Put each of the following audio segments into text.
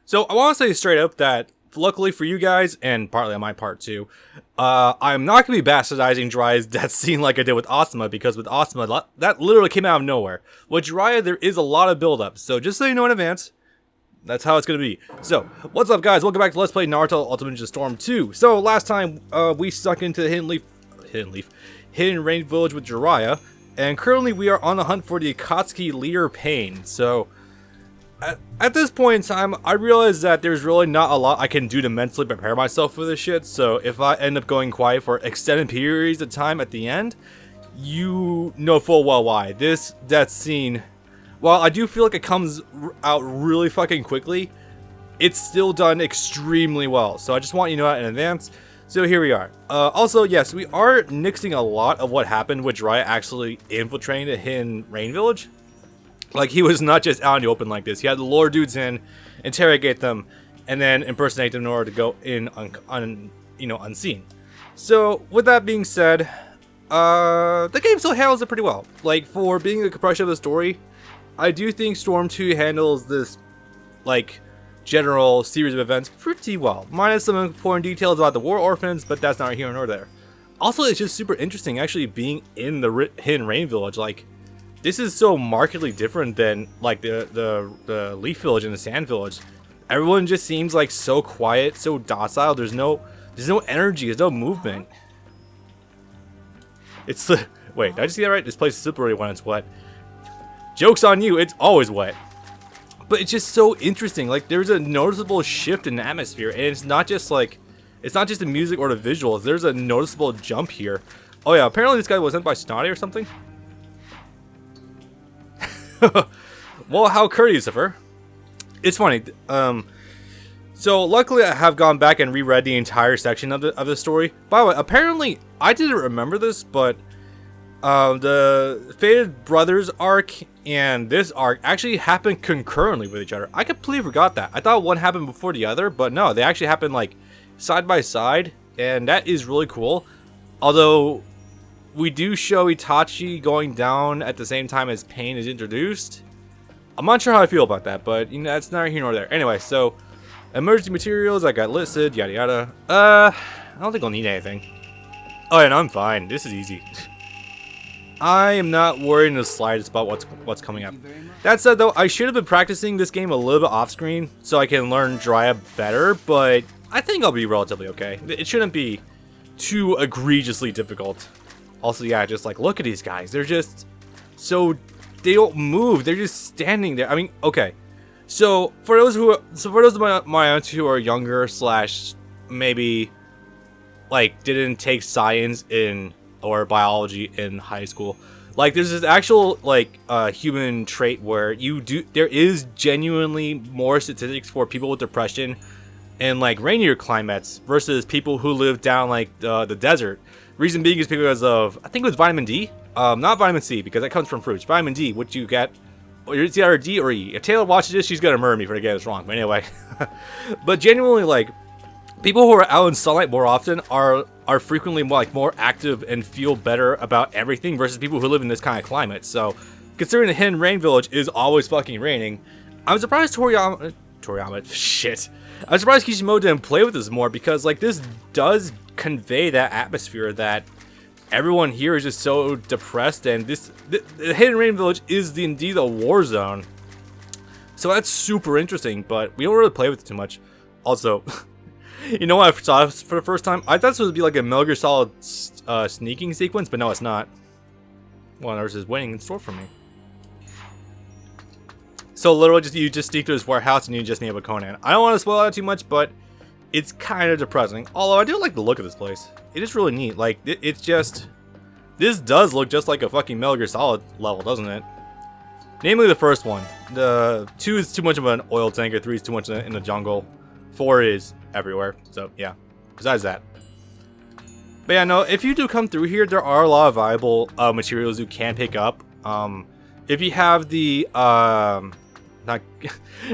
So I want to say straight up that luckily for you guys, and partly on my part too, I'm not going to be bastardizing Jiraiya's death scene like I did with Asuma, because with Asuma, that literally came out of nowhere. With Jiraiya, there is a lot of build-up, so just so you know in advance, that's how it's going to be. So, what's up guys, welcome back to Let's Play Naruto Ultimate Ninja Storm 2. So, last time, we stuck into the Hidden Rain Village with Jiraiya, and currently we are on the hunt for the Akatsuki leader Pain. So, at this point in time, I realize that there's really not a lot I can do to mentally prepare myself for this shit, so if I end up going quiet for extended periods of time at the end, you know full well why. This death scene, while I do feel like it comes out really fucking quickly, it's still done extremely well, so I just want you to know that in advance. So here we are. Also, yes, we are nixing a lot of what happened with Jiraiya actually infiltrating the Hidden Rain Village. Like, he was not just out in the open like this. He had to lure dudes in, interrogate them, and then impersonate them in order to go in unseen. So, with that being said, the game still handles it pretty well. Like, for being a compression of the story, I do think Storm 2 handles this, like, general series of events pretty well. Minus some important details about the war orphans, but that's not here nor there. Also, it's just super interesting actually being in the Hidden Rain Village. Like, this is so markedly different than like the Leaf Village and the Sand Village. Everyone just seems like so quiet, so docile. There's no energy, there's no movement. It's the wait, did I just see that right? This place is slippery when it's wet. Joke's on you, it's always wet. But it's just so interesting. Like, there's a noticeable shift in the atmosphere, and it's not just the music or the visuals. There's a noticeable jump here. Oh yeah, apparently this guy was sent by Snotty or something. Well, how courteous of her. It's funny. So luckily I have gone back and reread the entire section of the story. By the way, apparently I didn't remember this, but the Fated Brothers arc and this arc actually happened concurrently with each other. I completely forgot that. I thought one happened before the other, but no, they actually happened like side by side, and that is really cool. Although we do show Itachi going down at the same time as Pain is introduced. I'm not sure how I feel about that, but you know, that's neither here nor there. Anyway, so emergency materials I got listed, yada yada. I don't think I'll need anything. Oh yeah, no, I'm fine. This is easy. I am not worried in the slightest about what's coming up. That said, though, I should have been practicing this game a little bit off screen so I can learn Jiraiya better, but I think I'll be relatively okay. It shouldn't be too egregiously difficult. Also, yeah, just like, look at these guys. They're just so, they don't move. They're just standing there. I mean, okay. So for those of my aunts who are younger / maybe like didn't take science or biology in high school, like there's this actual like human trait where there is genuinely more statistics for people with depression in like rainier climates versus people who live down like the desert. Reason being is because of, I think it was vitamin D. Not vitamin C, because that comes from fruits. Vitamin D, which you get, it's either D or E. If Taylor watches this, she's gonna murder me for getting this wrong. But anyway, but genuinely, like, people who are out in sunlight more often are frequently more active and feel better about everything versus people who live in this kind of climate. So, considering the Hidden Rain Village is always fucking raining, I'm surprised shit. I'm surprised Kishimoto didn't play with this more, because like this does convey that atmosphere that everyone here is just so depressed, and the Hidden Rain Village is indeed a war zone. So that's super interesting, but we don't really play with it too much. Also, you know what I saw for the first time? I thought this would be like a Metal Gear Solid sneaking sequence, but no, it's not. Well, there's this waiting in store for me. So literally, you just sneak through this warehouse and you just meet up with Konan. I don't want to spoil that too much, but it's kind of depressing. Although I do like the look of this place. It is really neat. Like, it's just, this does look just like a fucking Metal Gear Solid level, doesn't it? Namely the first one. The 2 is too much of an oil tanker, 3 is too much in the jungle, 4 is everywhere. So yeah, besides that. But yeah, no, if you do come through here, there are a lot of viable materials you can pick up. If you have the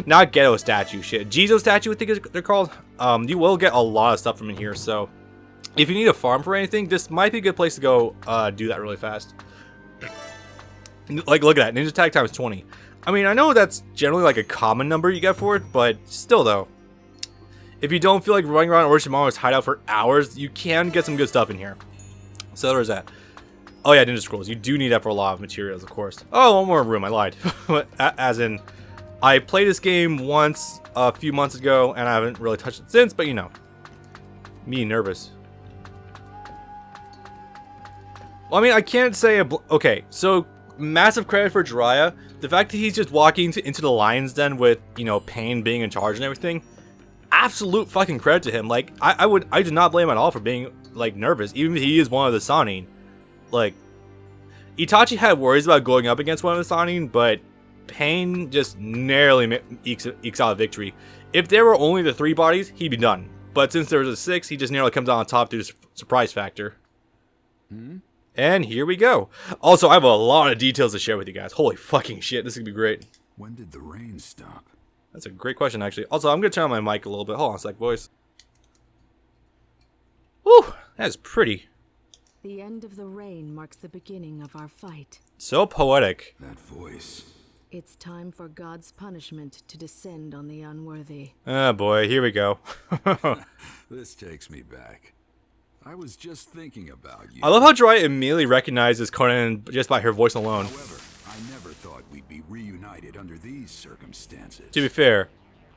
not ghetto statue shit, Jizo statue, I think they're called. You will get a lot of stuff from in here. So if you need a farm for anything, this might be a good place to go do that really fast. Like, look at that, ninja attack times 20. I mean, I know that's generally like a common number you get for it, but still though. If you don't feel like running around Orochimaru's hideout for hours, you can get some good stuff in here. So there's that. Oh yeah, Ninja Scrolls. You do need that for a lot of materials, of course. Oh, one more room. I lied. As in, I played this game once a few months ago, and I haven't really touched it since, but you know. Me nervous. Well, I mean, I can't say... Okay, so massive credit for Jiraiya. The fact that he's just walking into the lion's den with, you know, Pain being in charge and everything. Absolute fucking credit to him. Like, I do not blame him at all for being, like, nervous. Even if he is one of the Sannin. Like, Itachi had worries about going up against one of the Sannin, but Pain just narrowly ekes out a victory. If there were only the 3 bodies, he'd be done. But since there was a 6, he just narrowly comes out on top due to surprise factor. And here we go. Also, I have a lot of details to share with you guys. Holy fucking shit, this is gonna be great. When did the rain stop? That's a great question, actually. Also, I'm gonna turn on my mic a little bit. Hold on a sec, boys. Whew, that's pretty. The end of the rain marks the beginning of our fight. So poetic. That voice. It's time for God's punishment to descend on the unworthy. Oh boy, here we go. This takes me back. I was just thinking about you. I love how Jiraiya immediately recognizes Konan just by her voice alone. However, I never thought we'd be reunited under these circumstances. To be fair,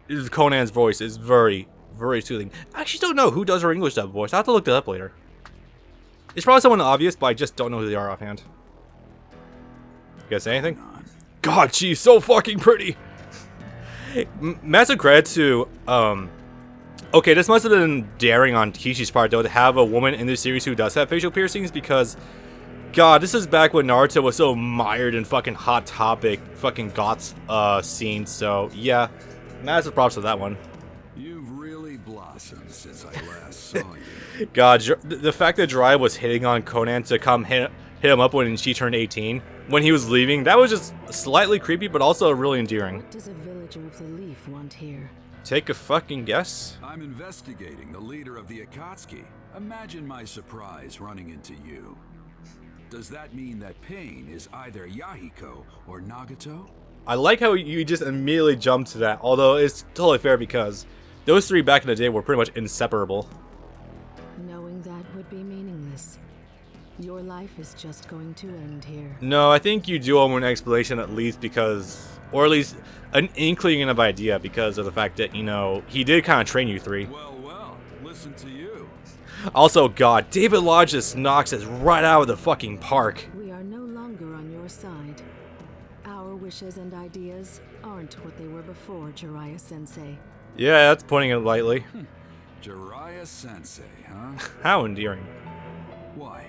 Conan's voice is very, very soothing. I actually don't know who does her English dub voice. I'll have to look that up later. It's probably someone obvious, but I just don't know who they are offhand. You guys say anything? God, she's so fucking pretty! Massive credit to, okay, this must have been daring on Kishi's part, though, to have a woman in this series who does have facial piercings, because, God, this is back when Naruto was so mired in fucking Hot Topic, fucking goth, scenes, so, yeah. Massive props to that one. You've really blossomed since I last saw you. God, the fact that Jiraiya was hitting on Konan to come hit him up when she turned 18, when he was leaving, that was just slightly creepy, but also really endearing. What does a villager of the Leaf want here? Take a fucking guess. I'm investigating the leader of the Akatsuki. Imagine my surprise running into you. Does that mean that Pain is either Yahiko or Nagato? I like how you just immediately jumped to that, although it's totally fair because those 3 back in the day were pretty much inseparable. Knowing that would be meaningless. Your life is just going to end here. No, I think you do owe him an explanation at least because, or at least an inkling of idea because of the fact that, you know, he did kind of train you 3. Well, listen to you. Also, God, David Lodge just knocks us right out of the fucking park. We are no longer on your side. Our wishes and ideas aren't what they were before, Jiraiya-sensei. Yeah, that's putting it lightly. Jiraiya-sensei, huh? How endearing. Why?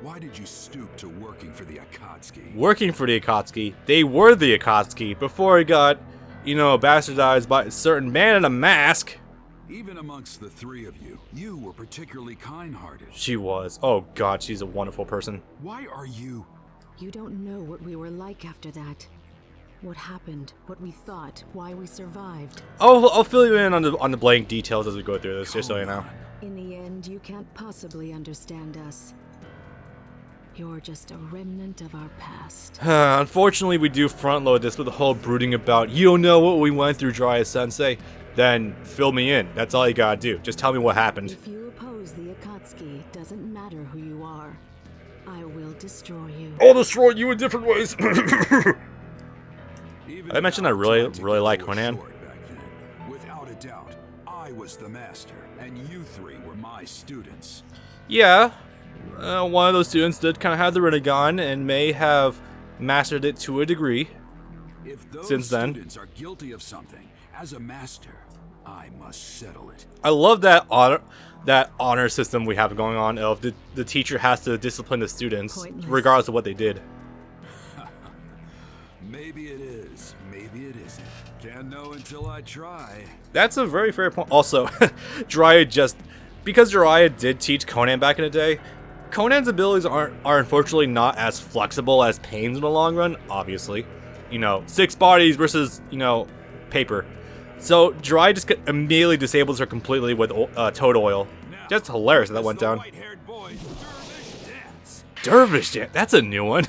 Why did you stoop to working for the Akatsuki? Working for the Akatsuki. They were the Akatsuki before he got, you know, bastardized by a certain man in a mask. Even amongst the 3 of you, you were particularly kind-hearted. She was. Oh God, she's a wonderful person. Why are you... You don't know what we were like after that. What happened, what we thought, why we survived. I'll fill you in on the blank details as we go through this, just so you know. In the end, you can't possibly understand us. You're just a remnant of our past. Unfortunately, we do front load this with the whole brooding about, you don't know what we went through, Jiraiya-sensei. Then fill me in. That's all you gotta do. Just tell me what happened. If you oppose the Akatsuki, it doesn't matter who you are. I will destroy you. I'll destroy you in different ways. I mentioned I really like Konan. Without a doubt, I was the master, and you 3 were my students. Yeah, one of those students did kind of have the Rinnegan and may have mastered it to a degree. If those Since then. students are guilty of something, as a master, I must settle it. I love that honor system we have going on of the teacher has to discipline the students Pointless. regardless of what they did. Maybe it is, maybe it isn't. Can't know until I try. That's a very fair point. Also, because Jiraiya did teach Konan back in the day, Konan's abilities are unfortunately not as flexible as Pain's in the long run, obviously. You know, 6 bodies versus, you know, paper. So Jiraiya just immediately disables her completely with toad oil. Just hilarious that went down. Dervish dance. That's a new one.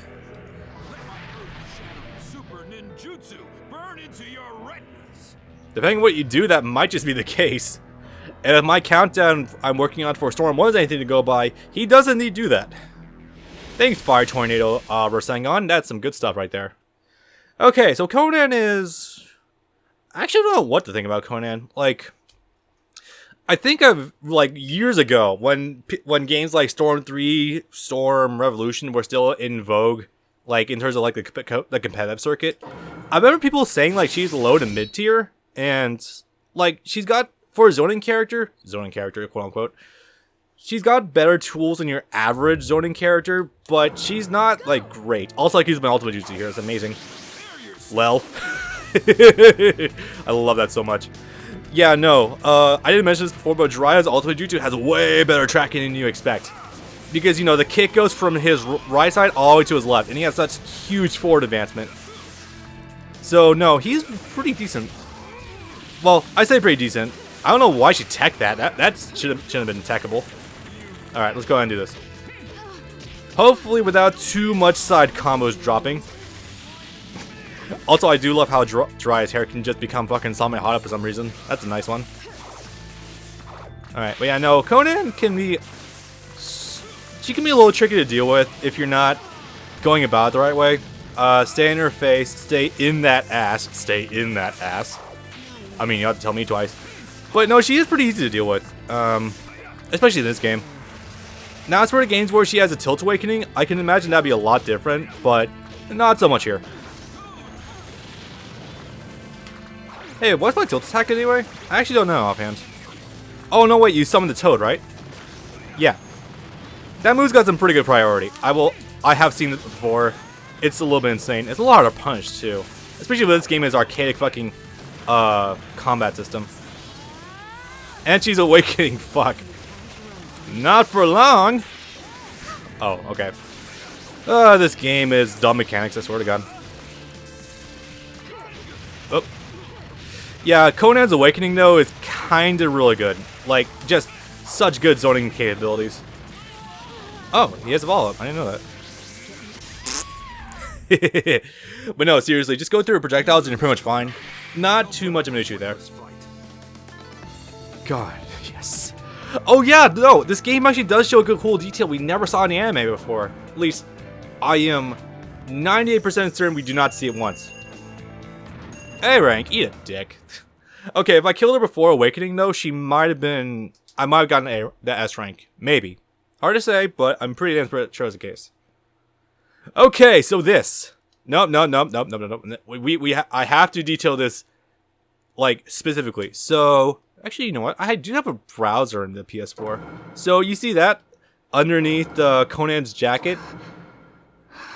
Depending on what you do, that might just be the case. And if my countdown I'm working on for Storm 1 is anything to go by, he does indeed do that. Thanks, Fire Tornado Rasengan. That's some good stuff right there. Okay, so Konan is... I actually don't know what to think about Konan. Like, I think of, like, years ago, when games like Storm 3, Storm, Revolution were still in vogue, like, in terms of, like, the competitive circuit. I remember people saying, like, she's low to mid-tier, and, like, she's got... For a zoning character, quote-unquote, she's got better tools than your average zoning character, but she's not, like, great. Also, like, use my ultimate jutsu here. It's amazing. Lel. I love that so much. Yeah, no, I didn't mention this before, but Jiraiya's ultimate jutsu has way better tracking than you expect. Because, you know, the kick goes from his right side all the way to his left, and he has such huge forward advancement. So, no, he's pretty decent. Well, I say pretty decent. I don't know why she teched that. That shouldn't have been techable. Alright, let's go ahead and do this. Hopefully without too much side combos dropping. Also, I do love how Jiraiya's hair can just become fucking Samehada for some reason. That's a nice one. Alright, but yeah, no, Konan can be... She can be a little tricky to deal with if you're not going about it the right way. Stay in her face, stay in that ass, stay in that ass. I mean, you have to tell me twice. But no, she is pretty easy to deal with, especially in this game. Now, as for the games where she has a Tilt Awakening, I can imagine that'd be a lot different, but not so much here. Hey, what's my Tilt attack anyway? I actually don't know offhand. Oh, no, wait, you summoned the Toad, right? Yeah. That move's got some pretty good priority. I have seen it before. It's a little bit insane. It's a lot harder to punch, too. Especially with this game is archaic fucking, combat system. And she's awakening, fuck. Not for long. Oh, okay. This game is dumb mechanics, I swear to God. Oh. Yeah, Konan's awakening, though, is kinda really good. Like, just such good zoning capabilities. Oh, he has a follow-up. I didn't know that. But no, seriously, just go through projectiles and you're pretty much fine. Not too much of an issue there. God, yes. Oh yeah, no, this game actually does show a good cool detail we never saw in the anime before. At least, I am 98% certain we do not see it once. Hey rank, eat a dick. Okay, if I killed her before awakening though, she might have been... I might have gotten the S rank. Maybe. Hard to say, but I'm pretty damn sure it's the case. Okay, so this. Nope. I have to detail this, like, specifically. So... Actually, you know what? I do have a browser in the PS4. So, you see that? Underneath Konan's jacket.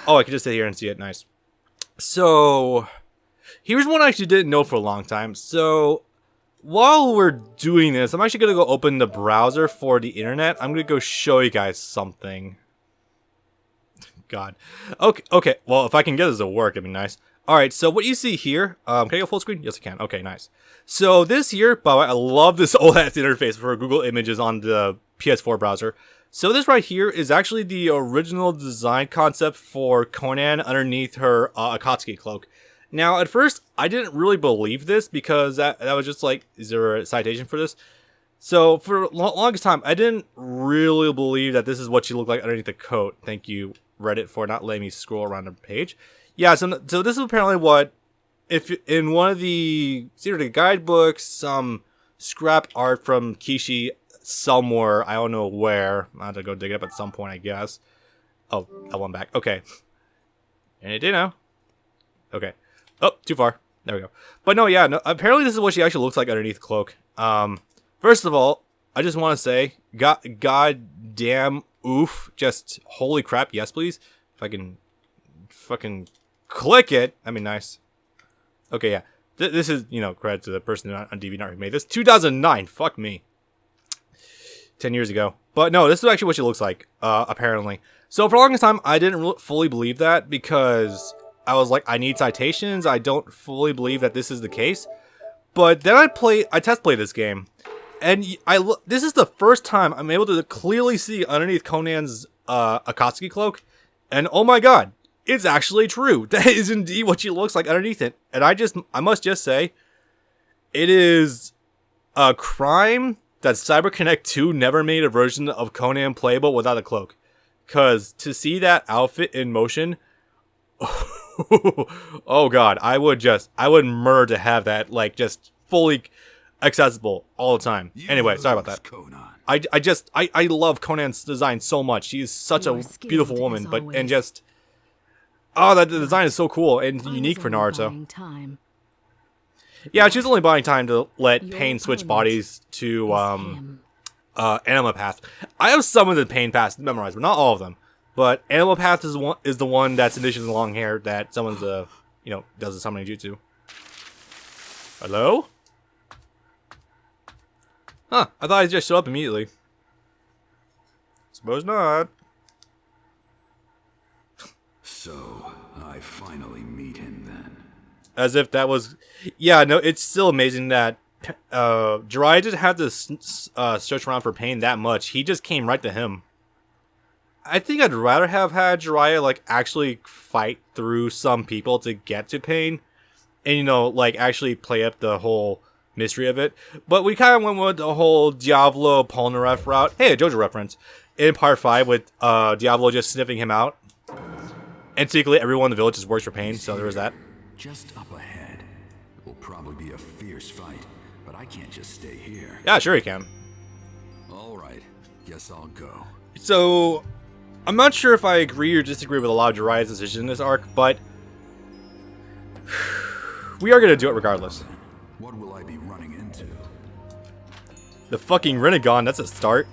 Oh, I can just sit here and see it. Nice. So, here's one I actually didn't know for a long time. So, while we're doing this, I'm actually going to go open the browser for the internet. I'm going to go show you guys something. God. Okay. Well, if I can get this to work, it'd be nice. Alright, so what you see here, can I go full screen? Yes, I can. Okay, nice. So this here, by the way, I love this OS interface for Google Images on the PS4 browser. So this right here is actually the original design concept for Konan underneath her Akatsuki cloak. Now, at first, I didn't really believe this because that was just like, is there a citation for this? So for the longest time, I didn't really believe that this is what she looked like underneath the coat. Thank you, Reddit, for not letting me scroll around the page. Yeah, so this is apparently what, if in one of the guidebooks, some scrap art from Kishi somewhere, I don't know where. I have to go dig it up at some point, I guess. Oh, I went back. Okay. And it did now. Okay. Oh, too far. There we go. But no, yeah, no, apparently this is what she actually looks like underneath the cloak. First of all, I just want to say, god damn oof, just holy crap, yes please. If I can fucking click it, that'd be nice. Okay, yeah. This is, you know, credit to the person on DeviantArt who made this. 2009, fuck me. 10 years ago. But no, this is actually what she looks like, apparently. So for the longest time, I didn't fully believe that because I was like, I need citations. I don't fully believe that this is the case. But then I test played this game. And this is the first time I'm able to clearly see underneath Konan's Akatsuki cloak. And oh my god, it's actually true. That is indeed what she looks like underneath it. And I must just say, It is a crime that CyberConnect 2 never made a version of Konan playable without a cloak. Because to see that outfit in motion, oh god, I would murder to have that, like, just fully accessible all the time. Anyway, sorry about that. Konan. I love Conan's design so much. She's such a beautiful woman, the design is so cool and unique for Naruto. Yeah, she's only buying time to let Pain switch bodies to Animal Path. I have some of the Pain paths memorized, but not all of them. But Animal Path is the one that's initially long hair that someone's does the summoning jutsu. Hello? Huh, I thought he just showed up immediately. Suppose not. So, I finally meet him then. As if that was... Yeah, no, it's still amazing that Jiraiya didn't have to search around for Pain that much. He just came right to him. I think I'd rather have had Jiraiya, like, actually fight through some people to get to Pain. And, like, actually play up the whole mystery of it. But we kind of went with the whole Diavolo Polnareff route. Hey, a JoJo reference. In part 5 with Diavolo just sniffing him out. And secretly everyone in the village just works for Pain, so there was that. Just up ahead. It will probably be a fierce fight, but I can't just stay here. Yeah, sure you can. Alright, guess I'll go. So, I'm not sure if I agree or disagree with a lot of Jiraiya's decision in this arc, but we are going to do it regardless. What will I be running into? The fucking Rinnegan, that's a start.